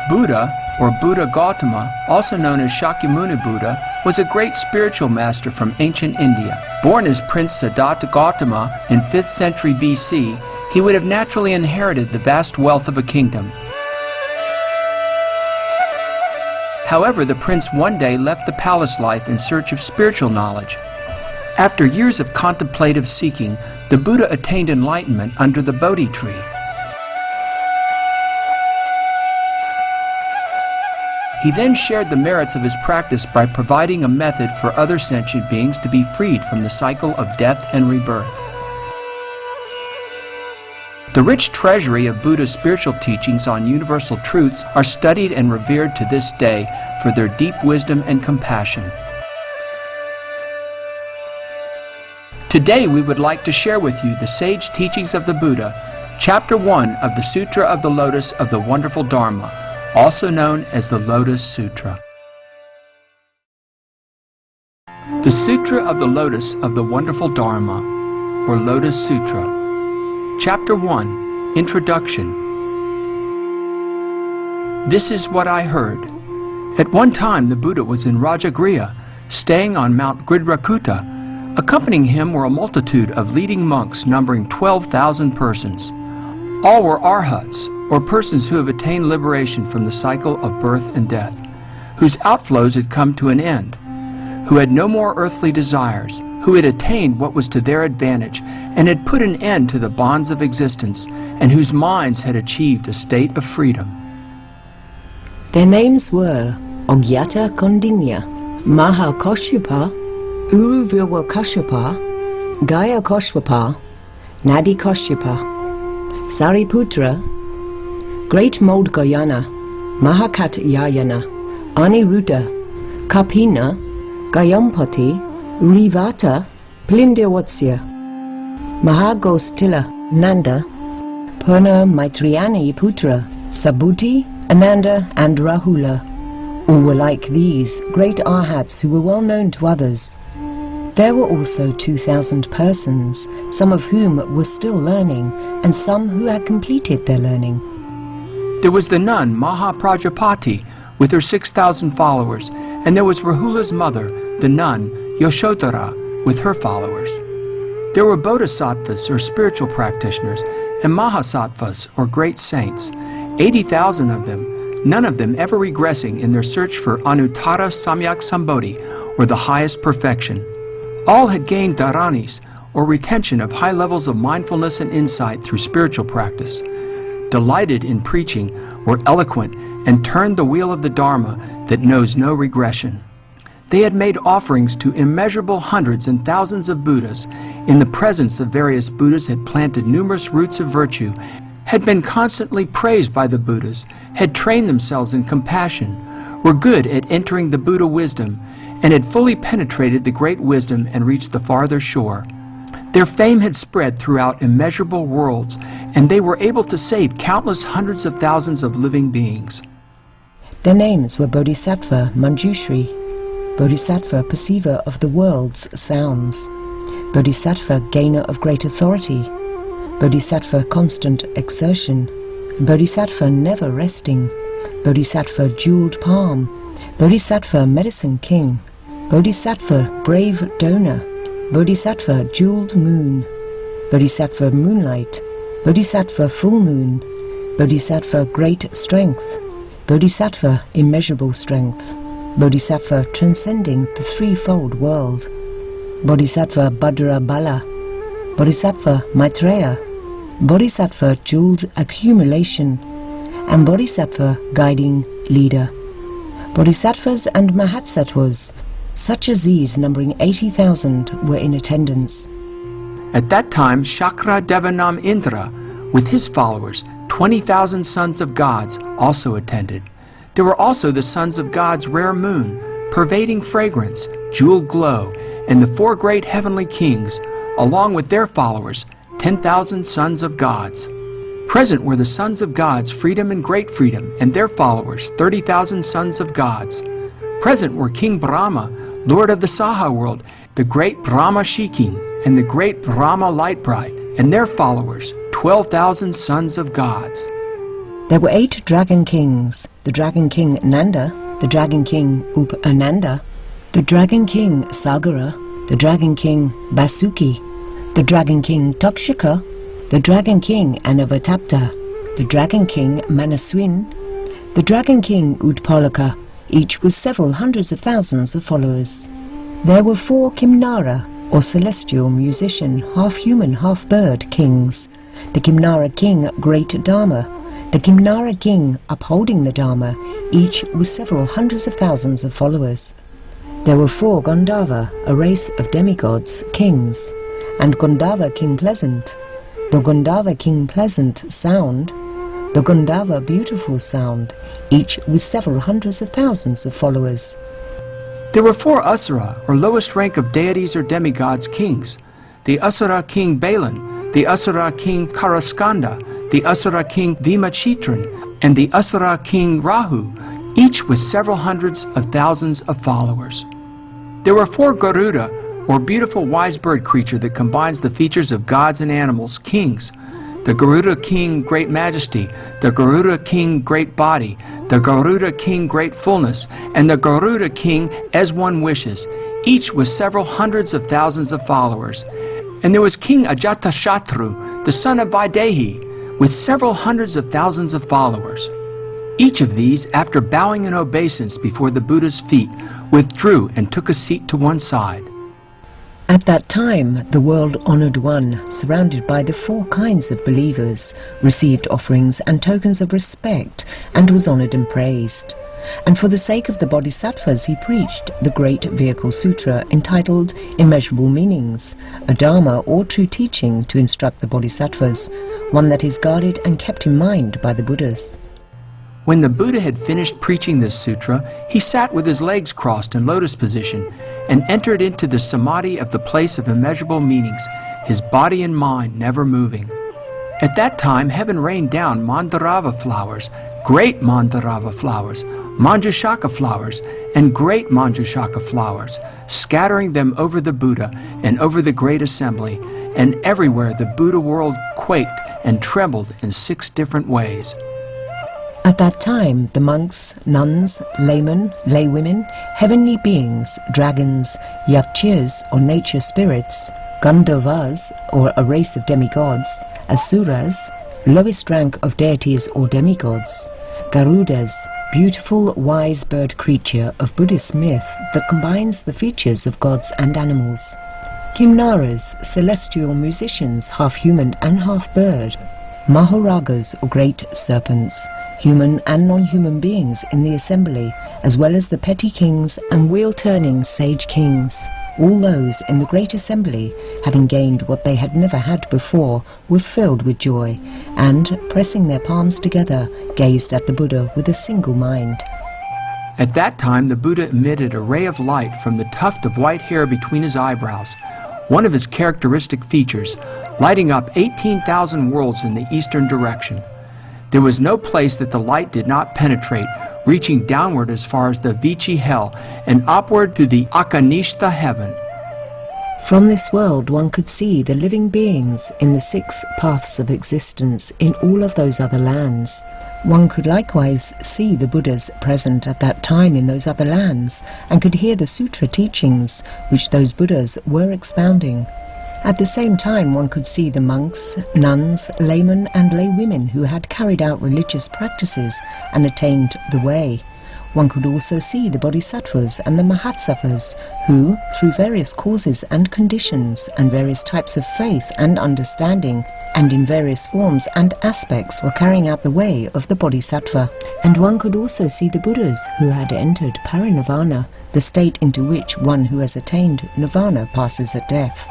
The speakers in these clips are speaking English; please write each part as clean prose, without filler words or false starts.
Buddha, or Buddha Gautama, also known as Shakyamuni Buddha, was a great spiritual master from ancient India. Born as Prince Siddhartha Gautama in 5th century BC, he would have naturally inherited the vast wealth of a kingdom. However, the prince one day left the palace life in search of spiritual knowledge. After years of contemplative seeking, the Buddha attained enlightenment under the Bodhi tree. He then shared the merits of his practice by providing a method for other sentient beings to be freed from the cycle of death and rebirth. The rich treasury of Buddha's spiritual teachings on universal truths are studied and revered to this day for their deep wisdom and compassion. Today we would like to share with you the sage teachings of the Buddha, Chapter 1 of the Sutra of the Lotus of the Wonderful Dharma, also known as the Lotus Sutra. The Sutra of the Lotus of the Wonderful Dharma, or Lotus Sutra. Chapter 1, Introduction. This is what I heard. At one time the Buddha was in Rajagriha, staying on Mount Gridrakuta. Accompanying him were a multitude of leading monks numbering 12,000 persons. All were arhats, or persons who have attained liberation from the cycle of birth and death, whose outflows had come to an end, who had no more earthly desires, who had attained what was to their advantage, and had put an end to the bonds of existence, and whose minds had achieved a state of freedom. Their names were Ogyata Kondinya, Mahakoshyapa, Uruvirwakashyapa, Gaya Koshwapa, Nadi Koshyapa, Sariputra, Great Modgayana, Mahakatyayana, Aniruddha, Kapina, Gayampati, Rivata, Plindewatsya, Mahagostila, Nanda, Purna Maitriyani Putra, Subhuti, Ananda and Rahula. All were like these, great arhats who were well known to others. There were also 2,000 persons, some of whom were still learning, and some who had completed their learning. There was the nun Mahaprajapati with her 6,000 followers, and there was Rahula's mother, the nun Yashodhara, with her followers. There were bodhisattvas, or spiritual practitioners, and mahasattvas, or great saints, 80,000 of them, none of them ever regressing in their search for Anuttara Samyak Sambodhi, or the highest perfection. All had gained dharanis, or retention of high levels of mindfulness and insight through spiritual practice, delighted in preaching, were eloquent, and turned the wheel of the Dharma that knows no regression. They had made offerings to immeasurable hundreds and thousands of Buddhas. In the presence of various Buddhas had planted numerous roots of virtue, had been constantly praised by the Buddhas, had trained themselves in compassion, were good at entering the Buddha wisdom, and had fully penetrated the great wisdom and reached the farther shore. Their fame had spread throughout immeasurable worlds, and they were able to save countless hundreds of thousands of living beings. Their names were Bodhisattva Manjushri, Bodhisattva Perceiver of the world's sounds, Bodhisattva Gainer of great authority, Bodhisattva Constant exertion, Bodhisattva Never resting, Bodhisattva Jeweled Palm, Bodhisattva Medicine King, Bodhisattva Brave Donor, Bodhisattva Jeweled Moon, Bodhisattva Moonlight, Bodhisattva Full Moon, Bodhisattva Great Strength, Bodhisattva Immeasurable Strength, Bodhisattva Transcending the Threefold World, Bodhisattva Bhadra Bala, Bodhisattva Maitreya, Bodhisattva Jeweled Accumulation, and Bodhisattva Guiding Leader. Bodhisattvas and Mahatsattwas, such as these numbering 80,000, were in attendance. At that time, Shakra Devanam Indra, with his followers, 20,000 sons of gods, also attended. There were also the sons of God's rare moon, pervading fragrance, jeweled glow, and the four great heavenly kings, along with their followers, 10,000 sons of gods. Present were the sons of gods, Freedom and Great Freedom, and their followers, 30,000 sons of gods. Present were King Brahma, Lord of the Saha world, the great Brahma Shikin, and the great Brahma Light Bright, and their followers, 12,000 sons of gods. There were 8 dragon kings: the dragon king Nanda, the dragon king Upananda, the dragon king Sagara, the dragon king Basuki, the dragon king Takshaka, the dragon king Anavatapta, the dragon king Manaswin, the dragon king Utpalaka, each with several hundreds of thousands of followers. There were 4 Kimnara, or celestial musician, half-human, half-bird kings: the Kimnara king Great Dharma, the Kimnara king upholding the Dharma, each with several hundreds of thousands of followers. There were 4 Gandharva, a race of demigods, kings, and Gandharva king Pleasant, the Gandharva king Pleasant Sound, the Gandharva Beautiful Sound, each with several hundreds of thousands of followers. There were 4 Asura, or lowest rank of deities or demigods, kings: the Asura king Balan, the Asura king Karaskanda, the Asura king Vimachitran, and the Asura king Rahu, each with several hundreds of thousands of followers. There were 4 Garuda, or beautiful wise bird creature that combines the features of gods and animals, kings: the Garuda king Great Majesty, the Garuda king Great Body, the Garuda king Great Fullness, and the Garuda king As One Wishes, each with several hundreds of thousands of followers. And there was King Ajatashatru, the son of Vaidehi, with several hundreds of thousands of followers. Each of these, after bowing in obeisance before the Buddha's feet, withdrew and took a seat to one side. At that time, the world-honored one, surrounded by the 4 kinds of believers, received offerings and tokens of respect, and was honored and praised. And for the sake of the bodhisattvas, he preached the great vehicle sutra entitled Immeasurable Meanings, a dharma or true teaching to instruct the bodhisattvas, one that is guarded and kept in mind by the Buddhas. When the Buddha had finished preaching this sutra, he sat with his legs crossed in lotus position and entered into the samadhi of the place of immeasurable meanings, his body and mind never moving. At that time, heaven rained down Mandarava flowers, great Mandarava flowers, Manjushaka flowers, and great Manjushaka flowers, scattering them over the Buddha and over the great assembly, and everywhere the Buddha world quaked and trembled in 6 different ways. At that time, the monks, nuns, laymen, laywomen, heavenly beings, dragons, yakshas or nature spirits, Gandharvas or a race of demigods, Asuras, lowest rank of deities or demigods, Garudas, beautiful wise bird creature of Buddhist myth that combines the features of gods and animals, Kimnaras, celestial musicians, half human and half bird, Maharagas or great serpents, human and non-human beings in the assembly, as well as the petty kings and wheel-turning sage kings. All those in the great assembly, having gained what they had never had before, were filled with joy, and, pressing their palms together, gazed at the Buddha with a single mind. At that time, the Buddha emitted a ray of light from the tuft of white hair between his eyebrows, one of his characteristic features, lighting up 18,000 worlds in the eastern direction. There was no place that the light did not penetrate, reaching downward as far as the Vichi hell and upward to the Akanishta heaven. From this world one could see the living beings in the 6 paths of existence in all of those other lands. One could likewise see the Buddhas present at that time in those other lands, and could hear the sutra teachings which those Buddhas were expounding. At the same time one could see the monks, nuns, laymen and laywomen who had carried out religious practices and attained the way. One could also see the bodhisattvas and the mahasattva's who, through various causes and conditions and various types of faith and understanding, and in various forms and aspects were carrying out the way of the bodhisattva. And one could also see the Buddhas who had entered parinirvana, the state into which one who has attained nirvana passes at death.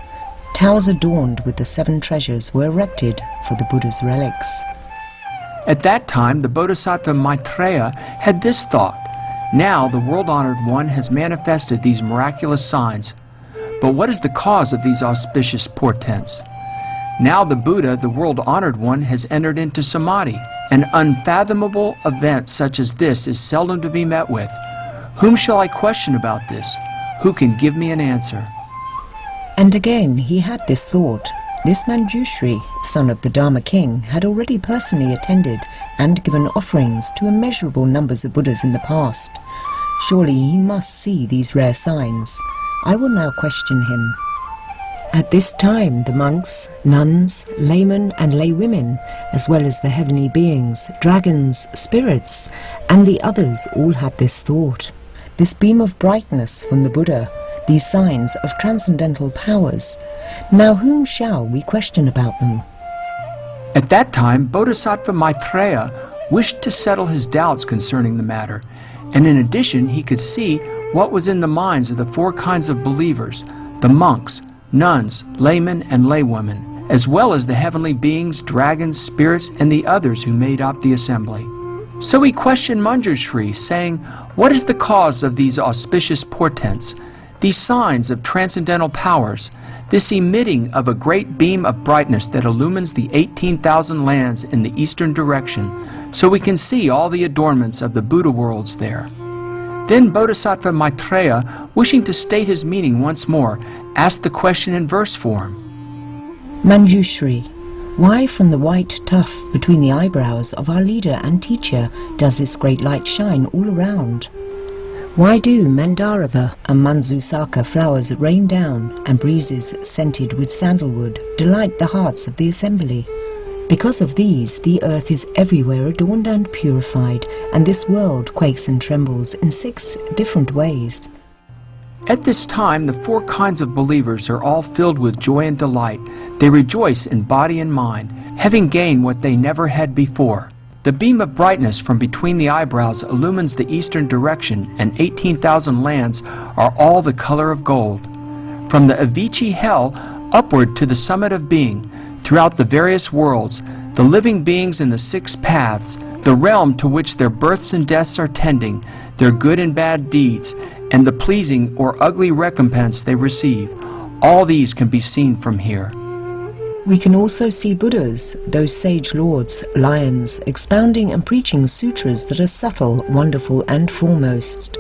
Towers adorned with the 7 treasures were erected for the Buddha's relics. At that time, the Bodhisattva Maitreya had this thought: now the world-honored one has manifested these miraculous signs. But what is the cause of these auspicious portents? Now the Buddha, the world-honored one, has entered into samadhi. An unfathomable event such as this is seldom to be met with. Whom shall I question about this? Who can give me an answer? And again he had this thought: This Manjushri, son of the Dharma king, had already personally attended and given offerings to immeasurable numbers of Buddhas in the past. Surely he must see these rare signs. I will now question him. At this time, the monks, nuns, laymen and laywomen, as well as the heavenly beings, dragons, spirits, and the others all had this thought. This beam of brightness from the Buddha, these signs of transcendental powers. Now whom shall we question about them? At that time, Bodhisattva Maitreya wished to settle his doubts concerning the matter, and in addition he could see what was in the minds of the four kinds of believers, the monks, nuns, laymen, and laywomen, as well as the heavenly beings, dragons, spirits, and the others who made up the assembly. So he questioned Manjushri, saying, "What is the cause of these auspicious portents, these signs of transcendental powers, this emitting of a great beam of brightness that illumines the 18,000 lands in the eastern direction, so we can see all the adornments of the Buddha worlds there?" Then Bodhisattva Maitreya, wishing to state his meaning once more, asked the question in verse form. Manjushri, why from the white tuft between the eyebrows of our leader and teacher does this great light shine all around? Why do Mandarava and Manjusaka flowers rain down and breezes scented with sandalwood delight the hearts of the assembly? Because of these, the earth is everywhere adorned and purified, and this world quakes and trembles in 6 different ways. At this time, the four kinds of believers are all filled with joy and delight. They rejoice in body and mind, having gained what they never had before. The beam of brightness from between the eyebrows illumines the eastern direction, and 18,000 lands are all the color of gold. From the Avicii hell upward to the summit of being, throughout the various worlds, the living beings in the 6 paths, the realm to which their births and deaths are tending, their good and bad deeds, and the pleasing or ugly recompense they receive, all these can be seen from here. We can also see Buddhas, those sage lords, lions, expounding and preaching sutras that are subtle, wonderful, and foremost.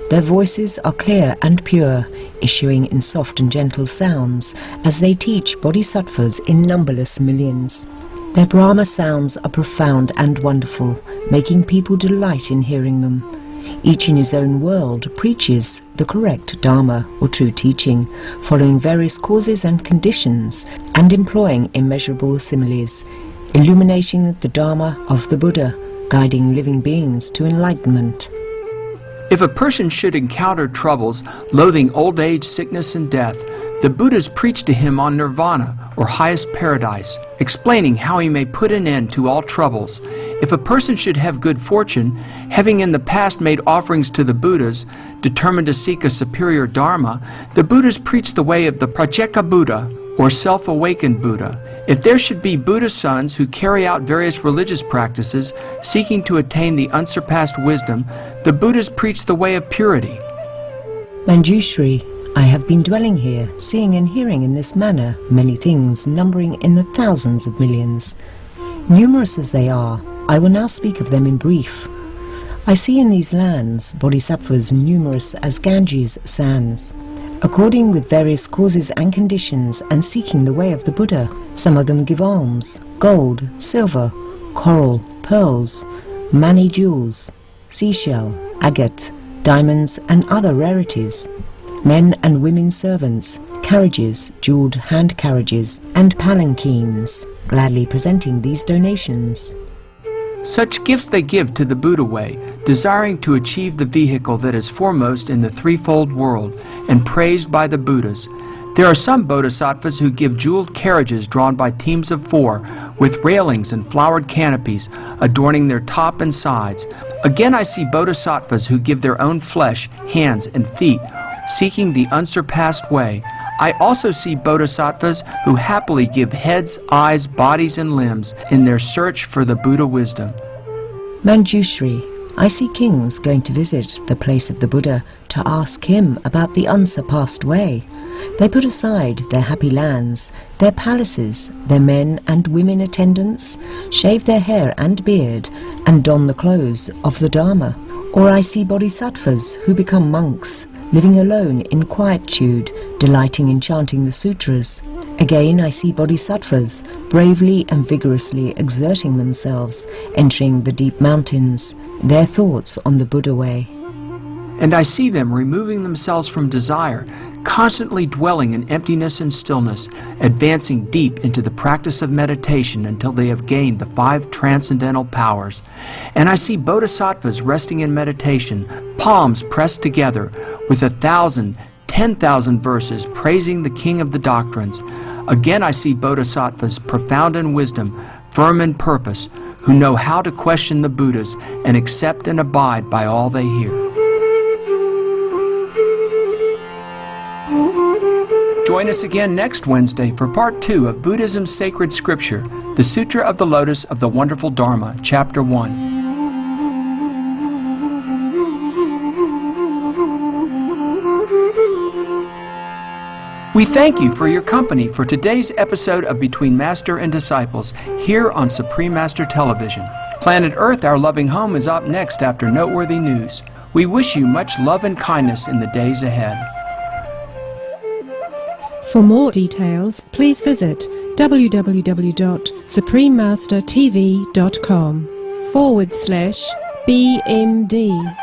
Their voices are clear and pure, issuing in soft and gentle sounds, as they teach bodhisattvas in numberless millions. Their Brahma sounds are profound and wonderful, making people delight in hearing them. Each in his own world preaches the correct Dharma, or true teaching, following various causes and conditions, and employing immeasurable similes, illuminating the Dharma of the Buddha, guiding living beings to enlightenment. If a person should encounter troubles, loathing old age, sickness, and death, the Buddhas preach to him on nirvana, or highest paradise, explaining how he may put an end to all troubles. If a person should have good fortune, having in the past made offerings to the Buddhas, determined to seek a superior Dharma, the Buddhas preach the way of the Pratyeka Buddha, or self-awakened Buddha. If there should be Buddha sons who carry out various religious practices, seeking to attain the unsurpassed wisdom, the Buddhas preach the way of purity. Manjushri, I have been dwelling here, seeing and hearing in this manner many things numbering in the thousands of millions. Numerous as they are, I will now speak of them in brief. I see in these lands bodhisattvas numerous as Ganges sands, according with various causes and conditions, and seeking the way of the Buddha. Some of them give alms, gold, silver, coral, pearls, many jewels, seashell, agate, diamonds, and other rarities. Men and women servants, carriages, jeweled hand carriages, and palanquins, gladly presenting these donations. Such gifts they give to the Buddha way, desiring to achieve the vehicle that is foremost in the threefold world, and praised by the Buddhas. There are some bodhisattvas who give jeweled carriages drawn by teams of 4, with railings and flowered canopies adorning their top and sides. Again I see bodhisattvas who give their own flesh, hands, and feet, seeking the unsurpassed way. I also see bodhisattvas who happily give heads, eyes, bodies, and limbs in their search for the Buddha wisdom. Manjushri, I see kings going to visit the place of the Buddha to ask him about the unsurpassed way. They put aside their happy lands, their palaces, their men and women attendants, shave their hair and beard, and don the clothes of the Dharma. Or I see bodhisattvas who become monks, living alone in quietude, delighting in chanting the sutras. Again, I see bodhisattvas bravely and vigorously exerting themselves, entering the deep mountains, their thoughts on the Buddha way. And I see them removing themselves from desire, constantly dwelling in emptiness and stillness, advancing deep into the practice of meditation until they have gained the 5 transcendental powers. And I see bodhisattvas resting in meditation, palms pressed together, with 1,000, 10,000 verses praising the King of the doctrines. Again I see bodhisattvas profound in wisdom, firm in purpose, who know how to question the Buddhas and accept and abide by all they hear. Join us again next Wednesday for Part 2 of Buddhism's Sacred Scripture, the Sutra of the Lotus of the Wonderful Dharma, Chapter 1. We thank you for your company for today's episode of Between Master and Disciples here on Supreme Master Television. Planet Earth, our loving home, is up next after noteworthy news. We wish you much love and kindness in the days ahead. For more details, please visit www.suprememastertv.com/BMD.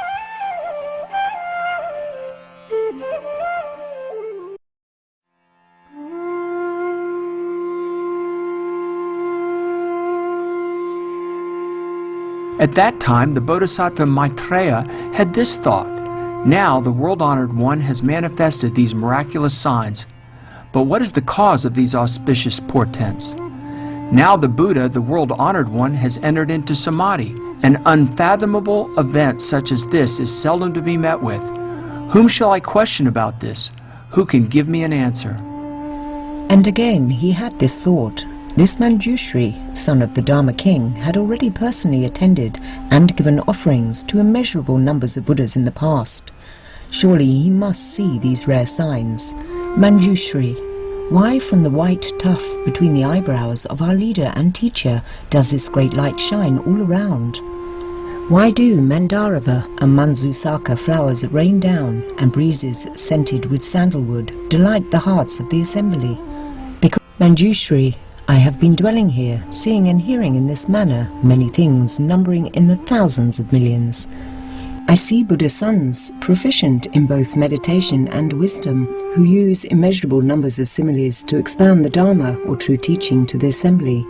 At that time, the Bodhisattva Maitreya had this thought: now the world-honored one has manifested these miraculous signs. But what is the cause of these auspicious portents? Now the Buddha, the world-honored one, has entered into samadhi. An unfathomable event such as this is seldom to be met with. Whom shall I question about this? Who can give me an answer? And again he had this thought. This Manjushri, son of the Dharma king, had already personally attended and given offerings to immeasurable numbers of Buddhas in the past. Surely he must see these rare signs. Manjushri, why from the white tuft between the eyebrows of our leader and teacher does this great light shine all around? Why do Mandarava and Manjusaka flowers rain down and breezes scented with sandalwood delight the hearts of the assembly? Because Manjushri, I have been dwelling here, seeing and hearing in this manner many things numbering in the thousands of millions. I see Buddha sons, proficient in both meditation and wisdom, who use immeasurable numbers of similes to expound the Dharma or true teaching to the assembly,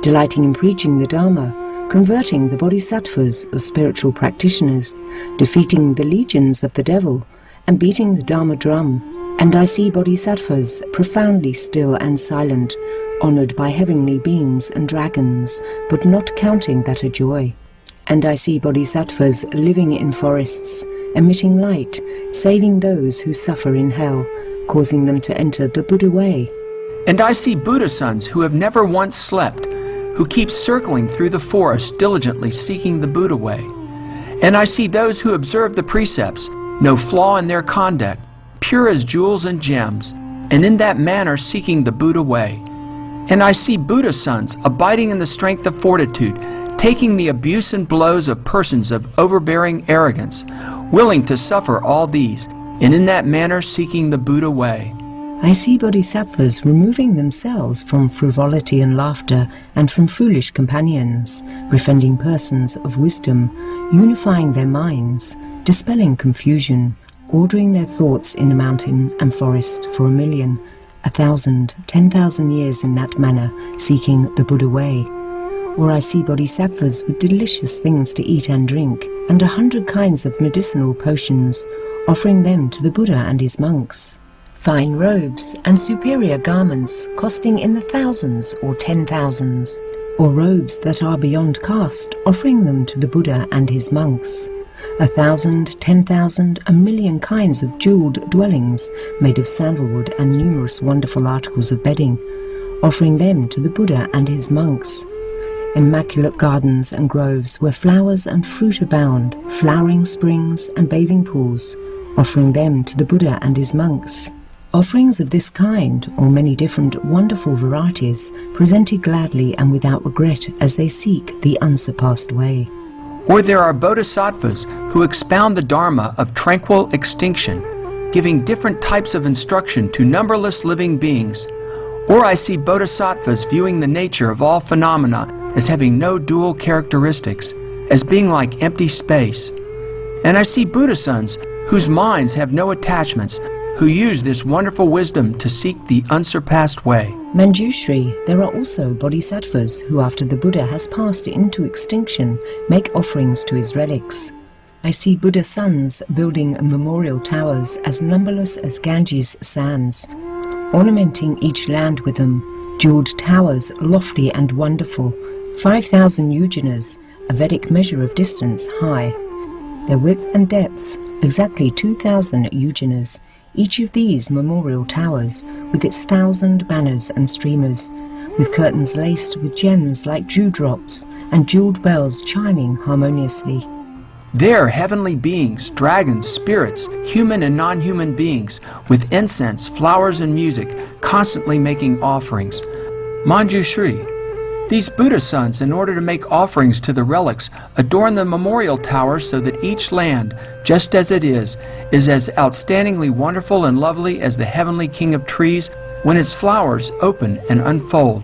delighting in preaching the Dharma, converting the bodhisattvas or spiritual practitioners, defeating the legions of the devil, and beating the Dharma drum. And I see bodhisattvas profoundly still and silent, honored by heavenly beings and dragons, but not counting that a joy. And I see bodhisattvas living in forests, emitting light, saving those who suffer in hell, causing them to enter the Buddha way. And I see Buddha sons who have never once slept, who keep circling through the forest diligently seeking the Buddha way. And I see those who observe the precepts, no flaw in their conduct, pure as jewels and gems, and in that manner seeking the Buddha way. And I see Buddha sons abiding in the strength of fortitude, taking the abuse and blows of persons of overbearing arrogance, willing to suffer all these, and in that manner seeking the Buddha way. I see bodhisattvas removing themselves from frivolity and laughter and from foolish companions, befriending persons of wisdom, unifying their minds, dispelling confusion, ordering their thoughts in a mountain and forest for 1,000,000, 1,000, 10,000 years in that manner, seeking the Buddha way. Or I see bodhisattvas with delicious things to eat and drink, and 100 kinds of medicinal potions, offering them to the Buddha and his monks. Fine robes and superior garments costing in the thousands or 10,000s, or robes that are beyond cost, offering them to the Buddha and his monks. 1,000, 10,000, 1,000,000 kinds of jeweled dwellings made of sandalwood and numerous wonderful articles of bedding, offering them to the Buddha and his monks. Immaculate gardens and groves where flowers and fruit abound, flowering springs and bathing pools, offering them to the Buddha and his monks. Offerings of this kind, or many different wonderful varieties, presented gladly and without regret as they seek the unsurpassed way. Or there are bodhisattvas who expound the Dharma of tranquil extinction, giving different types of instruction to numberless living beings. Or I see bodhisattvas viewing the nature of all phenomena as having no dual characteristics, as being like empty space. And I see Buddha sons whose minds have no attachments, who use this wonderful wisdom to seek the unsurpassed way. Manjushri, there are also bodhisattvas who, after the Buddha has passed into extinction, make offerings to his relics. I see Buddha sons building memorial towers as numberless as Ganges sands, ornamenting each land with them, jeweled towers lofty and wonderful, 5,000 yojanas, a Vedic measure of distance, high. Their width and depth, exactly 2,000 yojanas, each of these memorial towers, with its 1,000 banners and streamers, with curtains laced with gems like dewdrops, and jeweled bells chiming harmoniously. There, heavenly beings, dragons, spirits, human and non-human beings, with incense, flowers, and music, constantly making offerings. Manjushri, these Buddha sons, in order to make offerings to the relics, adorn the memorial towers so that each land, just as it is as outstandingly wonderful and lovely as the heavenly king of trees when its flowers open and unfold.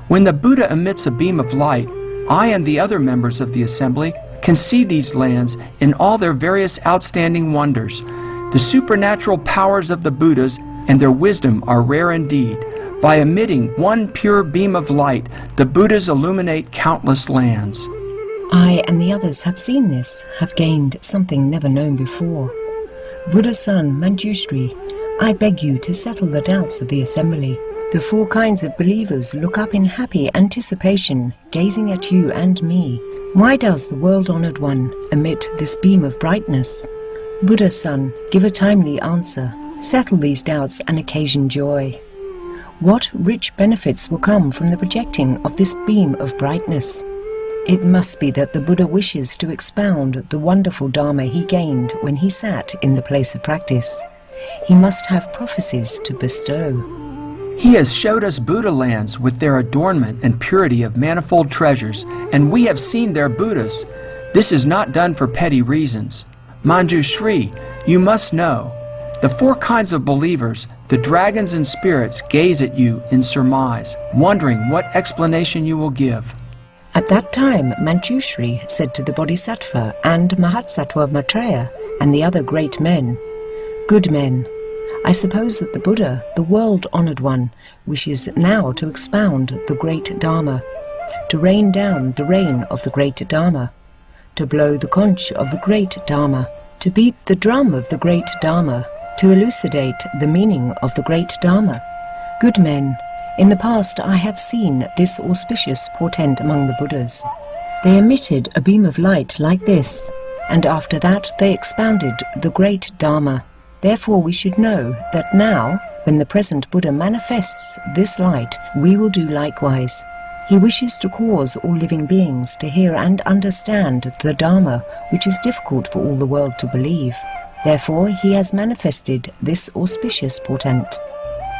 When the Buddha emits a beam of light, I and the other members of the assembly can see these lands in all their various outstanding wonders. The supernatural powers of the Buddhas and their wisdom are rare indeed. By emitting one pure beam of light, the Buddhas illuminate countless lands. I and the others have seen this, have gained something never known before. Buddha son Manjushri, I beg you to settle the doubts of the assembly. The four kinds of believers look up in happy anticipation, gazing at you and me. Why does the world-honored one emit this beam of brightness? Buddha son, give a timely answer. Settle these doubts and occasion joy. What rich benefits will come from the projecting of this beam of brightness? It must be that the Buddha wishes to expound the wonderful Dharma he gained when he sat in the place of practice. He must have prophecies to bestow. He has showed us Buddha lands with their adornment and purity of manifold treasures, and we have seen their Buddhas. This is not done for petty reasons. Manjushri, you must know, the four kinds of believers, the dragons and spirits, gaze at you in surmise, wondering what explanation you will give. At that time, Manjushri said to the Bodhisattva and Mahasattva Maitreya and the other great men, "Good men, I suppose that the Buddha, the world-honored one, wishes now to expound the great Dharma, to rain down the rain of the great Dharma, to blow the conch of the great Dharma, to beat the drum of the great Dharma, to elucidate the meaning of the great Dharma. Good men, in the past I have seen this auspicious portent among the Buddhas. They emitted a beam of light like this, and after that they expounded the great Dharma. Therefore we should know that now, when the present Buddha manifests this light, we will do likewise. He wishes to cause all living beings to hear and understand the Dharma, which is difficult for all the world to believe. Therefore he has manifested this auspicious portent."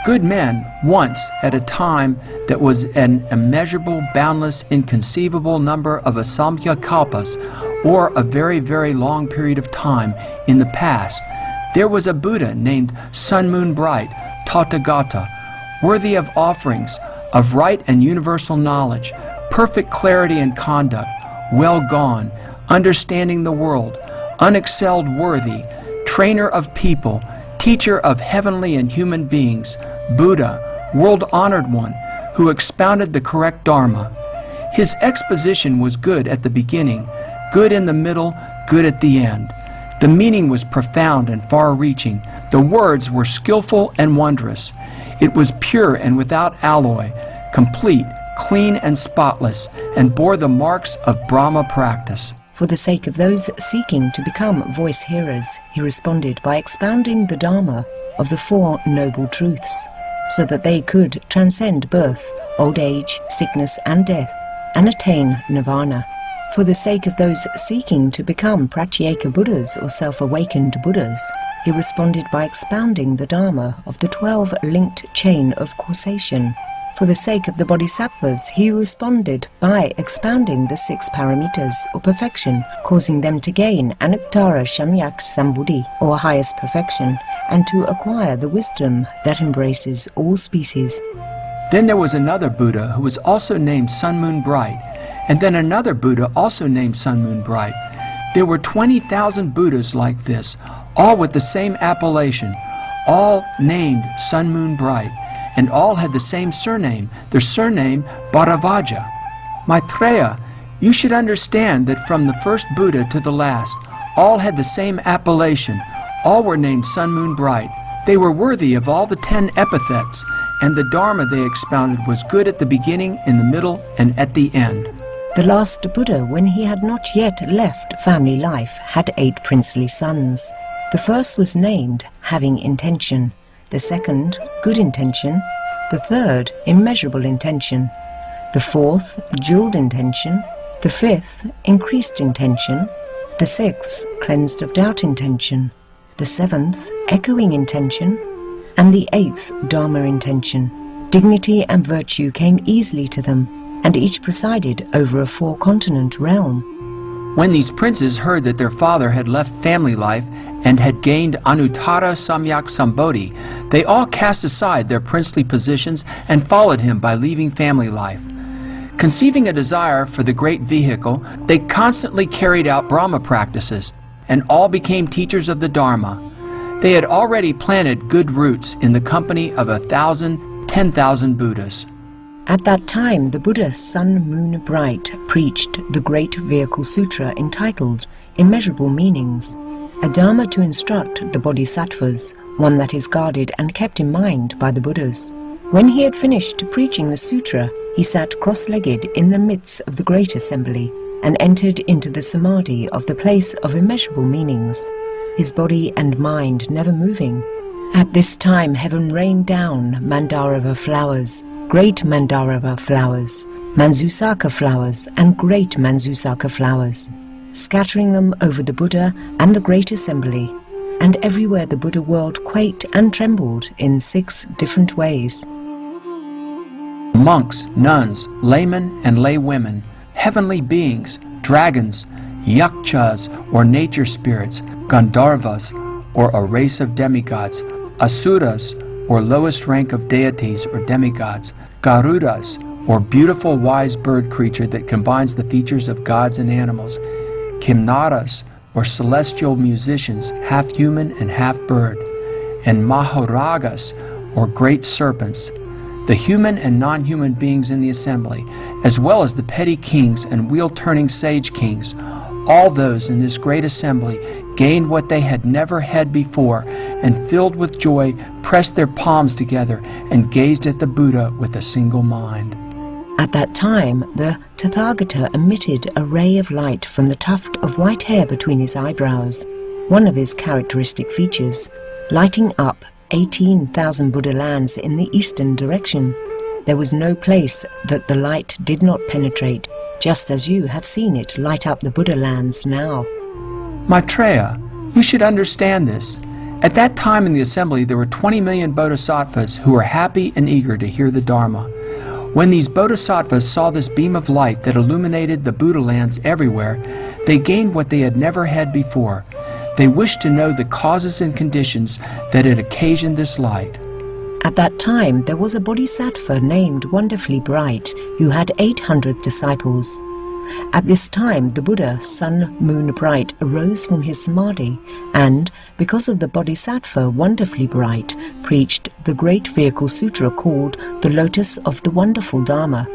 Good men, once at a time that was an immeasurable, boundless, inconceivable number of asamkhya kalpas, or a very, very long period of time in the past, there was a Buddha named Sun Moon Bright, Tathagata, worthy of offerings, of right and universal knowledge, perfect clarity and conduct, well gone, understanding the world, unexcelled worthy, trainer of people, teacher of heavenly and human beings, Buddha, world-honored one, who expounded the correct Dharma. His exposition was good at the beginning, good in the middle, good at the end. The meaning was profound and far-reaching. The words were skillful and wondrous. It was pure and without alloy, complete, clean and spotless, and bore the marks of Brahma practice. For the sake of those seeking to become voice hearers, he responded by expounding the Dharma of the Four Noble Truths, so that they could transcend birth, old age, sickness and death, and attain nirvana. For the sake of those seeking to become Pratyeka Buddhas or self-awakened Buddhas, he responded by expounding the Dharma of the 12-linked chain of causation. For the sake of the Bodhisattvas, he responded by expounding the 6 paramitas, or perfection, causing them to gain Anuttara Samyak Sambuddhi, or highest perfection, and to acquire the wisdom that embraces all species. Then there was another Buddha who was also named Sun Moon Bright, and then another Buddha also named Sun Moon Bright. There were 20,000 Buddhas like this, all with the same appellation, all named Sun Moon Bright, and all had the same surname, their surname Bharadvaja. Maitreya, you should understand that from the first Buddha to the last, all had the same appellation, all were named Sun Moon Bright. They were worthy of all the 10 epithets, and the Dharma they expounded was good at the beginning, in the middle, and at the end. The last Buddha, when he had not yet left family life, had 8 princely sons. The first was named Having Intention, the second Good Intention, the third Immeasurable Intention, the fourth Jeweled Intention, the fifth Increased Intention, the sixth Cleansed of Doubt Intention, the seventh Echoing Intention, and the eighth Dharma Intention. Dignity and virtue came easily to them, and each presided over a 4-continent realm. When these princes heard that their father had left family life and had gained Anuttara Samyak Sambodhi, they all cast aside their princely positions and followed him by leaving family life. Conceiving a desire for the great vehicle, they constantly carried out Brahma practices, and all became teachers of the Dharma. They had already planted good roots in the company of 1,000, 10,000 Buddhas. At that time, the Buddha Sun Moon Bright preached the Great Vehicle Sutra entitled Immeasurable Meanings, a Dharma to instruct the Bodhisattvas, one that is guarded and kept in mind by the Buddhas. When he had finished preaching the sutra, he sat cross-legged in the midst of the great assembly and entered into the samadhi of the place of immeasurable meanings, his body and mind never moving. At this time heaven rained down Mandarava flowers, great Mandarava flowers, Manjusaka flowers, and great Manjusaka flowers, scattering them over the Buddha and the great assembly, and everywhere the Buddha world quaked and trembled in 6 different ways. Monks, nuns, laymen and laywomen, heavenly beings, dragons, yakshas or nature spirits, Gandharvas or a race of demigods, Asuras or lowest rank of deities or demigods, Garudas or beautiful wise bird creature that combines the features of gods and animals, Kimnaras or celestial musicians, half human and half bird, and Mahoragas or great serpents, the human and non-human beings in the assembly, as well as the petty kings and wheel-turning sage kings. All those in this great assembly gained what they had never had before, and filled with joy pressed their palms together and gazed at the Buddha with a single mind. At that time, the Tathagata emitted a ray of light from the tuft of white hair between his eyebrows, one of his characteristic features, lighting up 18,000 Buddha lands in the eastern direction. There was no place that the light did not penetrate, just as you have seen it light up the Buddha lands now. Maitreya, you should understand this. At that time in the assembly there were 20 million bodhisattvas who were happy and eager to hear the Dharma. When these bodhisattvas saw this beam of light that illuminated the Buddha lands everywhere, they gained what they had never had before. They wished to know the causes and conditions that had occasioned this light. At that time there was a bodhisattva named Wonderfully Bright who had 800 disciples. At this time the Buddha Sun Moon Bright arose from his samadhi and, because of the bodhisattva Wonderfully Bright, preached the Great Vehicle Sutra called the Lotus of the Wonderful Dharma,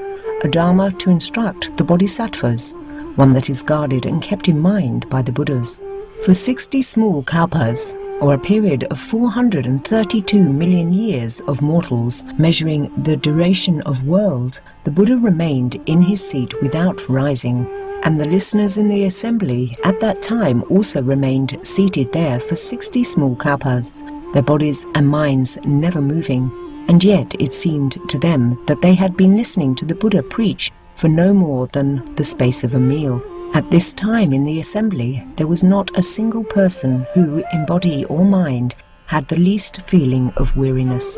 a Dharma to instruct the bodhisattvas, one that is guarded and kept in mind by the Buddhas. For 60 small kalpas, or a period of 432 million years of mortals, measuring the duration of world, the Buddha remained in his seat without rising, and the listeners in the assembly at that time also remained seated there for 60 small kalpas, their bodies and minds never moving, and yet it seemed to them that they had been listening to the Buddha preach for no more than the space of a meal. At this time in the assembly, there was not a single person who, in body or mind, had the least feeling of weariness.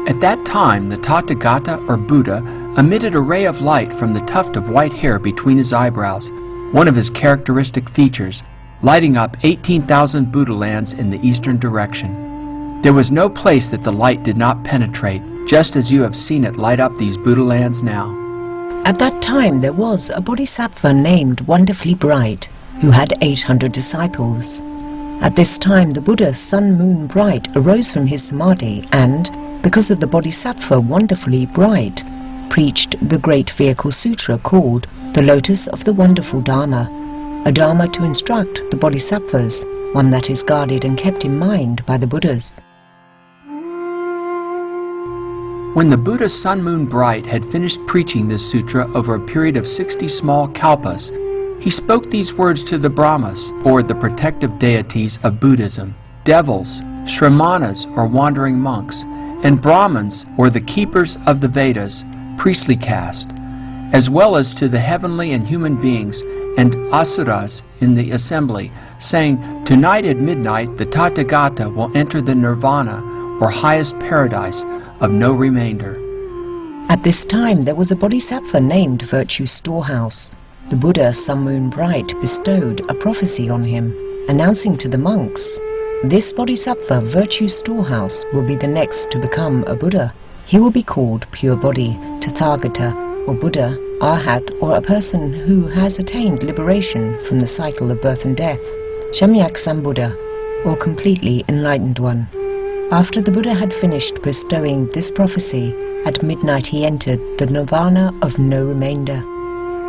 At that time, the Tathagata or Buddha emitted a ray of light from the tuft of white hair between his eyebrows, one of his characteristic features, lighting up 18,000 Buddha lands in the eastern direction. There was no place that the light did not penetrate, just as you have seen it light up these Buddha lands now. At that time there was a bodhisattva named Wonderfully Bright, who had 800 disciples. At this time the Buddha Sun Moon Bright arose from his samadhi and, because of the bodhisattva Wonderfully Bright, preached the great vehicle sutra called the Lotus of the Wonderful Dharma, a dharma to instruct the bodhisattvas, one that is guarded and kept in mind by the Buddhas. When the Buddha Sun Moon Bright had finished preaching this sutra over a period of 60 small kalpas, he spoke these words to the Brahmas, or the protective deities of Buddhism, devils, Shramanas, or wandering monks, and Brahmins, or the keepers of the Vedas, priestly caste, as well as to the heavenly and human beings and asuras in the assembly, saying, "Tonight at midnight the Tathagata will enter the nirvana, or highest paradise, of no remainder." At this time there was a bodhisattva named Virtue Storehouse. The Buddha Sun Moon Bright bestowed a prophecy on him, announcing to the monks, "This bodhisattva Virtue Storehouse will be the next to become a Buddha. He will be called Pure Body, Tathagata, or Buddha, Arhat, or a person who has attained liberation from the cycle of birth and death, Samyak Sambuddha, or completely enlightened one." After the Buddha had finished bestowing this prophecy, at midnight he entered the nirvana of no remainder.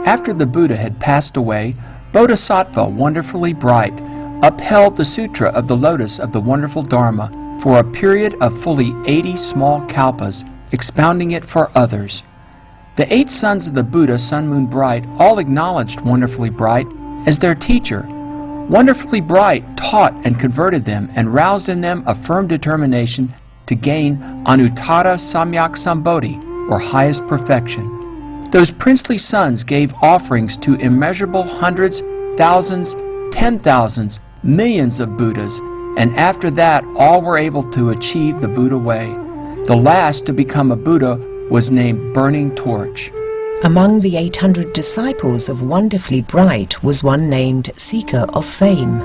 After the Buddha had passed away, Bodhisattva Wonderfully Bright upheld the Sutra of the Lotus of the Wonderful Dharma for a period of fully 80 small kalpas, expounding it for others. The 8 sons of the Buddha Sun Moon Bright all acknowledged Wonderfully Bright as their teacher. Wonderfully Bright taught and converted them and roused in them a firm determination to gain Anuttara Samyak Sambodhi, or highest perfection. Those princely sons gave offerings to immeasurable hundreds, thousands, 10,000s, millions of Buddhas, and after that all were able to achieve the Buddha way. The last to become a Buddha was named Burning Torch. Among the 800 disciples of Wonderfully Bright was one named Seeker of Fame.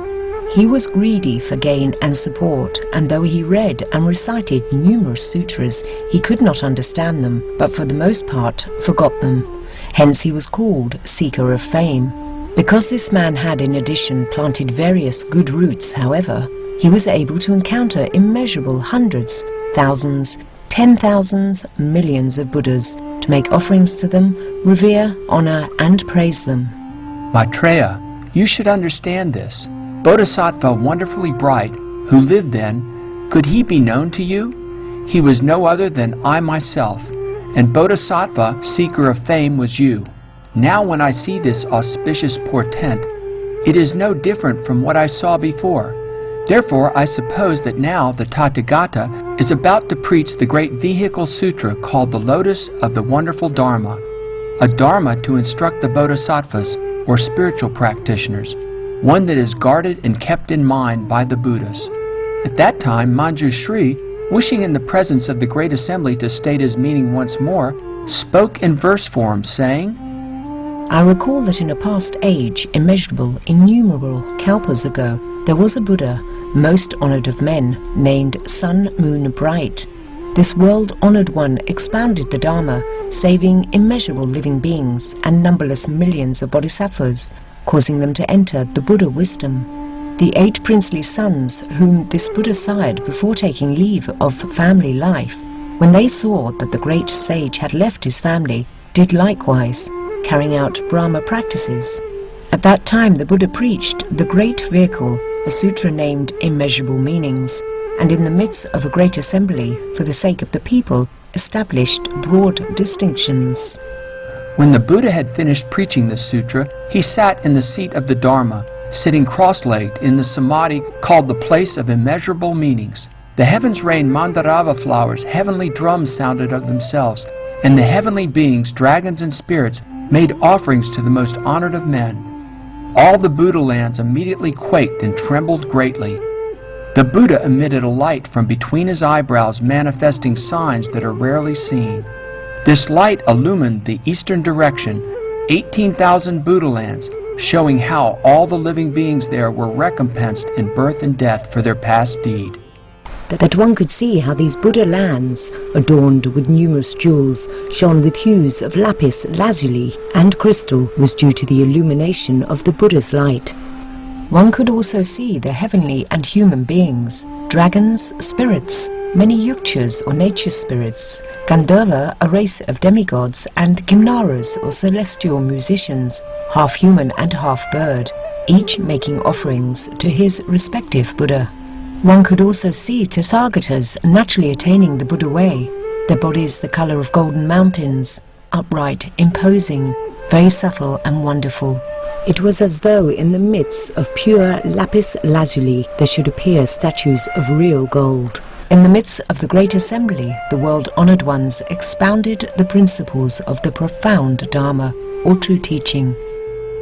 He was greedy for gain and support, and though he read and recited numerous sutras, he could not understand them, but for the most part forgot them. Hence he was called Seeker of Fame. Because this man had in addition planted various good roots, however, he was able to encounter immeasurable hundreds, thousands, 10,000s, millions of Buddhas, to make offerings to them, revere, honor, and praise them. Maitreya, you should understand this. Bodhisattva Wonderfully Bright, who lived then, could he be known to you? He was no other than I myself, and Bodhisattva Seeker of Fame was you. Now when I see this auspicious portent, it is no different from what I saw before. Therefore I suppose that now the Tathagata is about to preach the great vehicle sutra called the Lotus of the Wonderful Dharma, a dharma to instruct the bodhisattvas, or spiritual practitioners, one that is guarded and kept in mind by the Buddhas. At that time, Manjushri, wishing in the presence of the great assembly to state his meaning once more, spoke in verse form, saying, I recall that in a past age, immeasurable, innumerable kalpas ago, there was a Buddha, most honored of men, named Sun Moon Bright. This world-honored one expounded the Dharma, saving immeasurable living beings and numberless millions of bodhisattvas, causing them to enter the Buddha wisdom. The 8 princely sons whom this Buddha sired before taking leave of family life, when they saw that the great sage had left his family, did likewise, carrying out Brahma practices. At that time the Buddha preached the great vehicle, a sutra named Immeasurable Meanings, and in the midst of a great assembly, for the sake of the people, established broad distinctions. When the Buddha had finished preaching the sutra, he sat in the seat of the Dharma, sitting cross-legged in the samadhi called the place of immeasurable meanings. The heavens rained mandarava flowers, heavenly drums sounded of themselves, and the heavenly beings, dragons and spirits, made offerings to the most honored of men. All the Buddha lands immediately quaked and trembled greatly. The Buddha emitted a light from between his eyebrows, manifesting signs that are rarely seen. This light illumined the eastern direction, 18,000 Buddha lands, showing how all the living beings there were recompensed in birth and death for their past deed. That one could see how these Buddha lands, adorned with numerous jewels, shone with hues of lapis lazuli and crystal, was due to the illumination of the Buddha's light. One could also see the heavenly and human beings, dragons, spirits, many yukchas or nature spirits, Gandharva, a race of demigods, and Kimnaras or celestial musicians, half human and half bird, each making offerings to his respective Buddha. One could also see Tathagatas naturally attaining the Buddha way, their bodies the colour of golden mountains, upright, imposing, very subtle and wonderful. It was as though in the midst of pure lapis lazuli there should appear statues of real gold. In the midst of the great assembly, the world-honoured ones expounded the principles of the profound Dharma, or true teaching.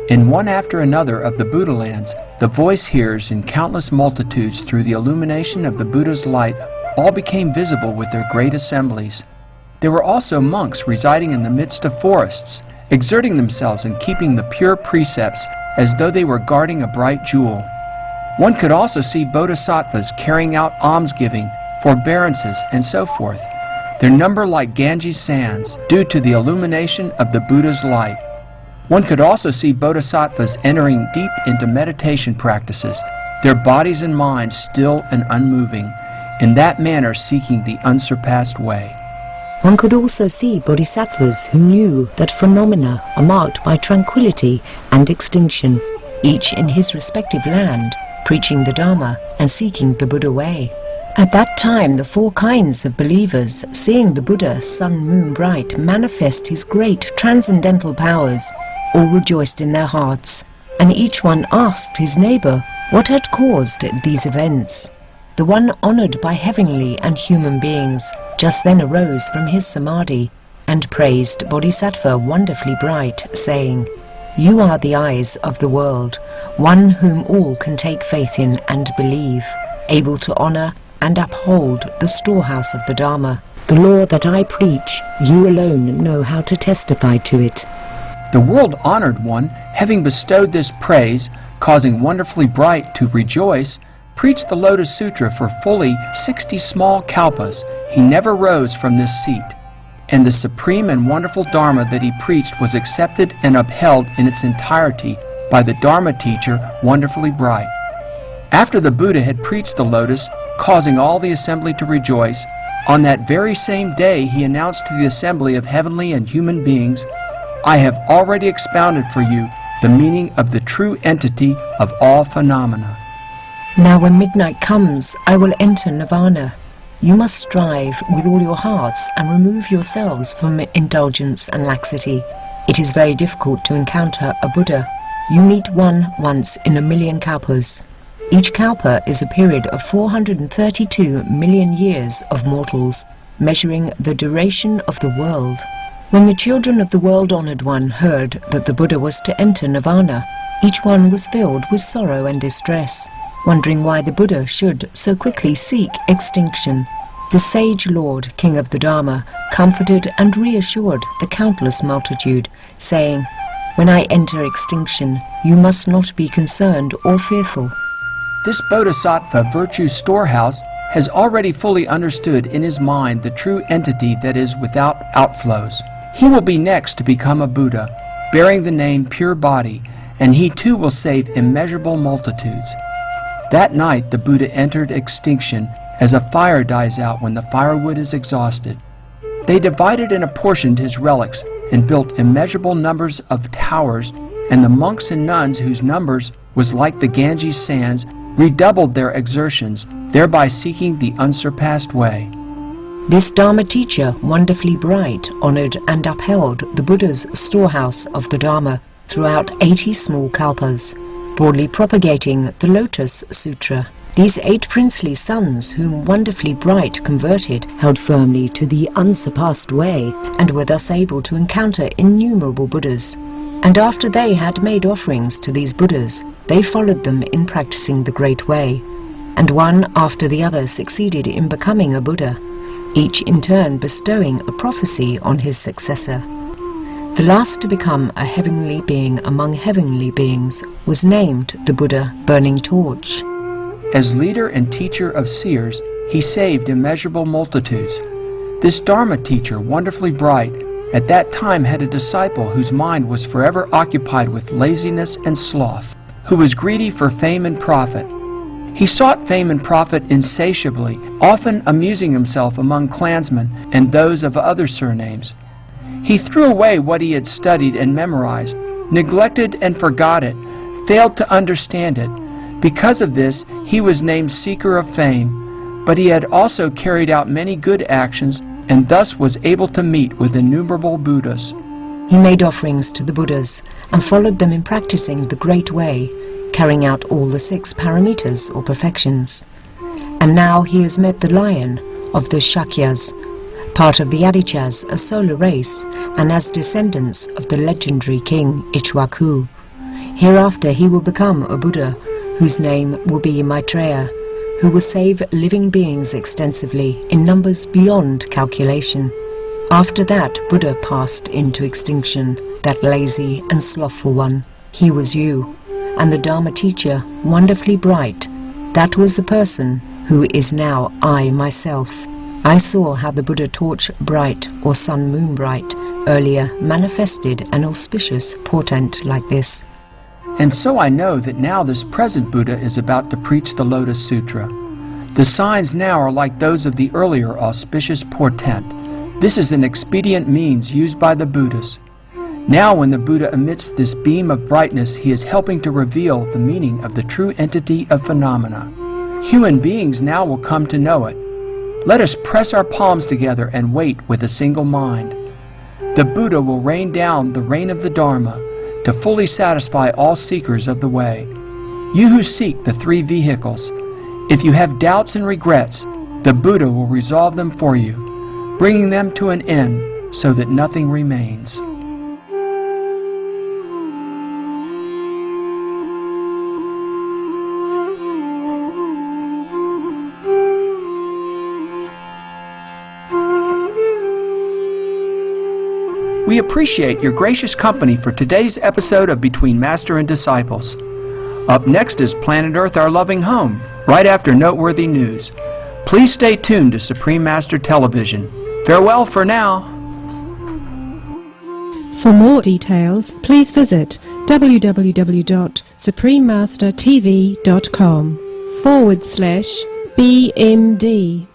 In one after another of the Buddha lands, the voice hearers in countless multitudes through the illumination of the Buddha's light all became visible with their great assemblies. There were also monks residing in the midst of forests, exerting themselves in keeping the pure precepts as though they were guarding a bright jewel. One could also see bodhisattvas carrying out almsgiving, forbearances, and so forth, their number like Ganges sands, due to the illumination of the Buddha's light. One could also see bodhisattvas entering deep into meditation practices, their bodies and minds still and unmoving, in that manner seeking the unsurpassed way. One could also see bodhisattvas who knew that phenomena are marked by tranquility and extinction, each in his respective land, preaching the Dharma and seeking the Buddha way. At that time, the four kinds of believers, seeing the Buddha, sun, moon bright, manifest his great transcendental powers, all rejoiced in their hearts, and each one asked his neighbour what had caused these events. The one honoured by heavenly and human beings just then arose from his samadhi and praised Bodhisattva wonderfully bright, saying, "You are the eyes of the world, one whom all can take faith in and believe, able to honour and uphold the storehouse of the Dharma. The law that I preach, you alone know how to testify to it." The world-honored one, having bestowed this praise, causing wonderfully bright to rejoice, preached the Lotus Sutra for fully 60 small kalpas. He never rose from this seat, and the supreme and wonderful Dharma that he preached was accepted and upheld in its entirety by the Dharma teacher, wonderfully bright. After the Buddha had preached the Lotus, causing all the assembly to rejoice, on that very same day he announced to the assembly of heavenly and human beings, "I have already expounded for you the meaning of the true entity of all phenomena. Now when midnight comes, I will enter nirvana. You must strive with all your hearts and remove yourselves from indulgence and laxity. It is very difficult to encounter a Buddha. You meet one once in 1,000,000 kalpas. Each kalpa is a period of 432 million years of mortals, measuring the duration of the world. When the children of the world-honoured one heard that the Buddha was to enter nirvana, each one was filled with sorrow and distress, wondering why the Buddha should so quickly seek extinction. The sage Lord, King of the Dharma, comforted and reassured the countless multitude, saying, "When I enter extinction, you must not be concerned or fearful." This Bodhisattva virtue storehouse has already fully understood in his mind the true entity that is without outflows. He will be next to become a Buddha, bearing the name Pure Body, and he too will save immeasurable multitudes. That night the Buddha entered extinction as a fire dies out when the firewood is exhausted. They divided and apportioned his relics and built immeasurable numbers of towers, and the monks and nuns whose numbers was like the Ganges sands redoubled their exertions, thereby seeking the unsurpassed way. This Dharma teacher, wonderfully bright, honoured and upheld the Buddha's storehouse of the Dharma throughout 80 small kalpas, broadly propagating the Lotus Sutra. These 8 princely sons, whom wonderfully bright converted, held firmly to the unsurpassed way, and were thus able to encounter innumerable Buddhas. And after they had made offerings to these Buddhas, they followed them in practicing the great way, and one after the other succeeded in becoming a Buddha. each in turn bestowing a prophecy on his successor. The last to become a heavenly being among heavenly beings was named the Buddha Burning Torch. As leader and teacher of seers, he saved immeasurable multitudes. This Dharma teacher, wonderfully bright, at that time had a disciple whose mind was forever occupied with laziness and sloth, who was greedy for fame and profit. He sought fame and profit insatiably, often amusing himself among clansmen and those of other surnames. He threw away what he had studied and memorized, neglected and forgot it, failed to understand it. Because of this, he was named Seeker of Fame, but he had also carried out many good actions and thus was able to meet with innumerable Buddhas. He made offerings to the Buddhas and followed them in practicing the Great Way, carrying out all the 6 paramitas or perfections. And now he has met the lion of the Shakyas, part of the Adichas, a solar race, and as descendants of the legendary king Ichwaku. Hereafter he will become a Buddha, whose name will be Maitreya, who will save living beings extensively in numbers beyond calculation. After that, Buddha passed into extinction, that lazy and slothful one. He was you. And the Dharma teacher, wonderfully bright, that was the person who is now I myself. I saw how the Buddha torch bright or sun moon bright earlier manifested an auspicious portent like this. And so I know that now this present Buddha is about to preach the Lotus Sutra. The signs now are like those of the earlier auspicious portent. This is an expedient means used by the Buddhas. Now when the Buddha emits this beam of brightness, he is helping to reveal the meaning of the true entity of phenomena. Human beings now will come to know it. Let us press our palms together and wait with a single mind. The Buddha will rain down the rain of the Dharma to fully satisfy all seekers of the way. You who seek the 3 vehicles, if you have doubts and regrets, the Buddha will resolve them for you, bringing them to an end so that nothing remains. We appreciate your gracious company for today's episode of Between Master and Disciples. Up next is Planet Earth, Our Loving Home, right after noteworthy news. Please stay tuned to Supreme Master Television. Farewell for now. For more details, please visit www.suprememastertv.com/BMD.